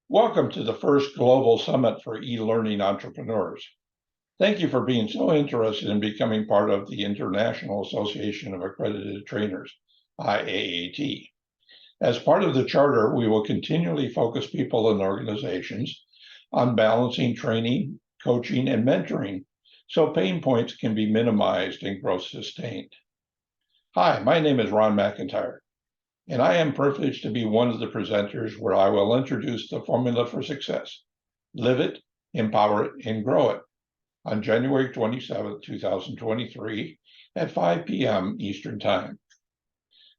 Welcome to the first Global Summit for E-Learning Entrepreneurs. Thank you for being so interested in becoming part of the International Association of Accredited Trainers, IAAT. As part of the charter, we will continually focus people and organizations on balancing training, coaching, and mentoring so pain points can be minimized and growth sustained. Hi, my name is Ron McIntyre, and I am privileged to be one of the presenters where I will introduce the formula for success: live it, empower it, and grow it on January 27, 2023 at 5 p.m. Eastern Time.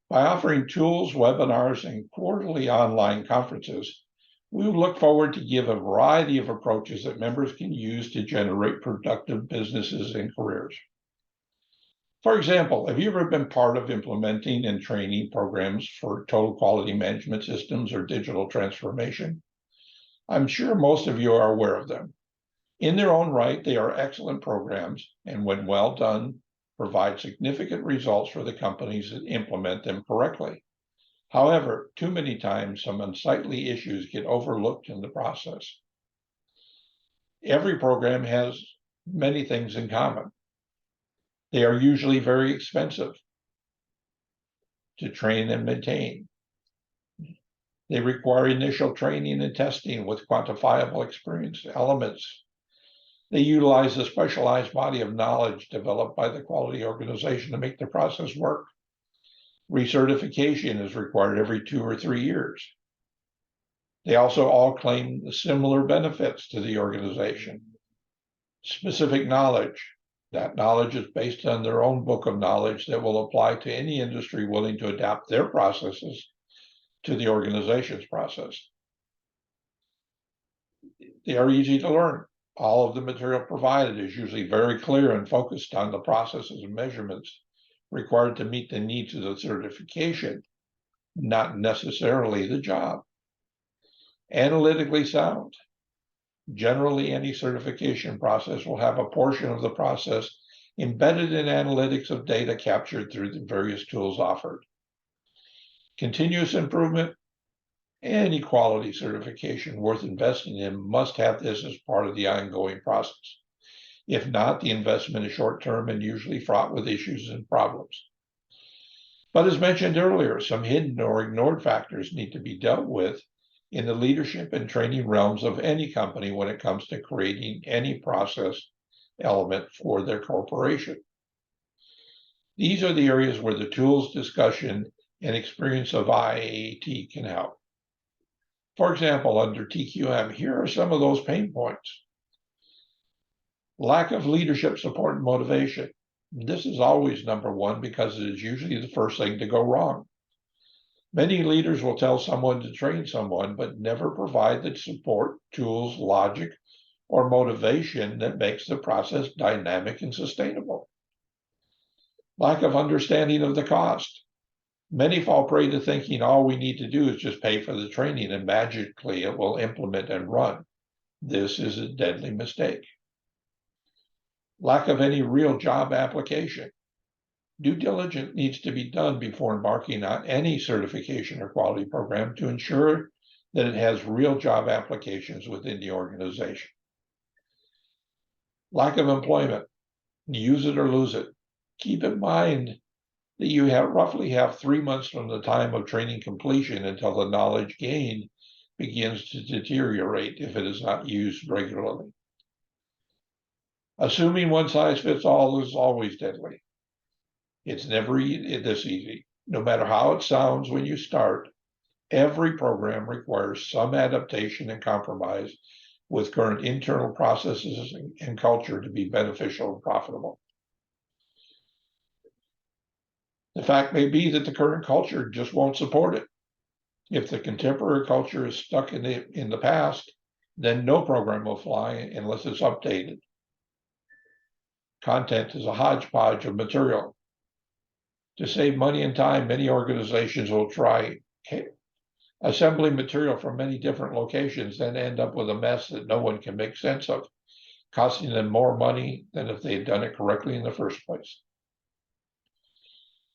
By offering tools, webinars, and quarterly online conferences, we look forward to give a variety of approaches that members can use to generate productive businesses and careers. For example, have you ever been part of implementing and training programs for total quality management systems or digital transformation? I'm sure most of you are aware of them. In their own right, they are excellent programs, and when well done, provide significant results for the companies that implement them correctly. However, too many times, some unsightly issues get overlooked in the process. Every program has many things in common. They are usually very expensive to train and maintain. They require initial training and testing with quantifiable experience elements. They utilize a specialized body of knowledge developed by the quality organization to make the process work. Recertification is required every 2 or 3 years. They also all claim the similar benefits to the organization. Specific knowledge. That knowledge is based on their own book of knowledge that will apply to any industry willing to adapt their processes to the organization's process. They are easy to learn. All of the material provided is usually very clear and focused on the processes and measurements required to meet the needs of the certification, not necessarily the job. Analytically sound. Generally, any certification process will have a portion of the process embedded in analytics of data captured through the various tools offered. Continuous improvement. Any quality certification worth investing in must have this as part of the ongoing process. If not, the investment is short-term and usually fraught with issues and problems. But as mentioned earlier, some hidden or ignored factors need to be dealt with in the leadership and training realms of any company when it comes to creating any process element for their corporation. These are the areas where the tools, discussion, and experience of IAAT can help. For example, under TQM, here are some of those pain points. Lack of leadership support and motivation. This is always number one because it is usually the first thing to go wrong. Many leaders will tell someone to train someone, but never provide the support, tools, logic, or motivation that makes the process dynamic and sustainable. Lack of understanding of the cost. Many fall prey to thinking all we need to do is just pay for the training and magically it will implement and run. This is a deadly mistake. Lack of any real job application. Due diligence needs to be done before embarking on any certification or quality program to ensure that it has real job applications within the organization. Lack of employment. Use it or lose it. Keep in mind that you roughly have 3 months from the time of training completion until the knowledge gained begins to deteriorate if it is not used regularly. Assuming one size fits all is always deadly. It's never this easy. No matter how it sounds when you start, every program requires some adaptation and compromise with current internal processes and culture to be beneficial and profitable. The fact may be that the current culture just won't support it. If the contemporary culture is stuck in the past, then no program will fly unless it's updated. Content is a hodgepodge of material. To save money and time, many organizations will try assembling material from many different locations, then end up with a mess that no one can make sense of, costing them more money than if they had done it correctly in the first place.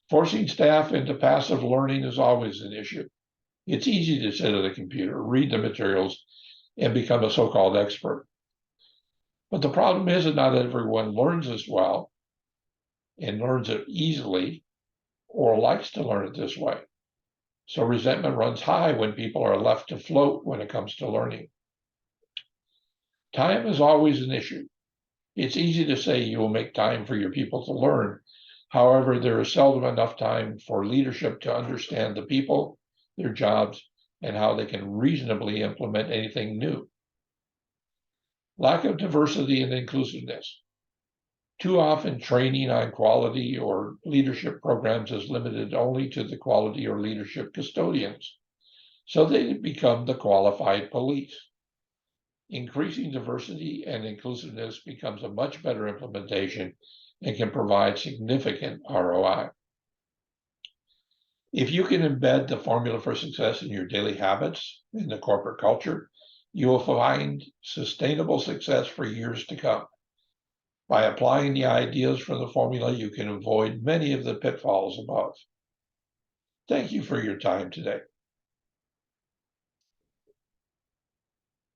Forcing staff into passive learning is always an issue. It's easy to sit at a computer, read the materials, and become a so-called expert. But the problem is that not everyone learns this well and learns it easily or likes to learn it this way. So resentment runs high when people are left to float when it comes to learning. Time is always an issue. It's easy to say you will make time for your people to learn. However, there is seldom enough time for leadership to understand the people, their jobs, and how they can reasonably implement anything new. Lack of diversity and inclusiveness. Too often, training on quality or leadership programs is limited only to the quality or leadership custodians, so they become the qualified police. Increasing diversity and inclusiveness becomes a much better implementation and can provide significant ROI. If you can embed the formula for success in your daily habits in the corporate culture, you will find sustainable success for years to come. By applying the ideas from the formula, you can avoid many of the pitfalls above. Thank you for your time today.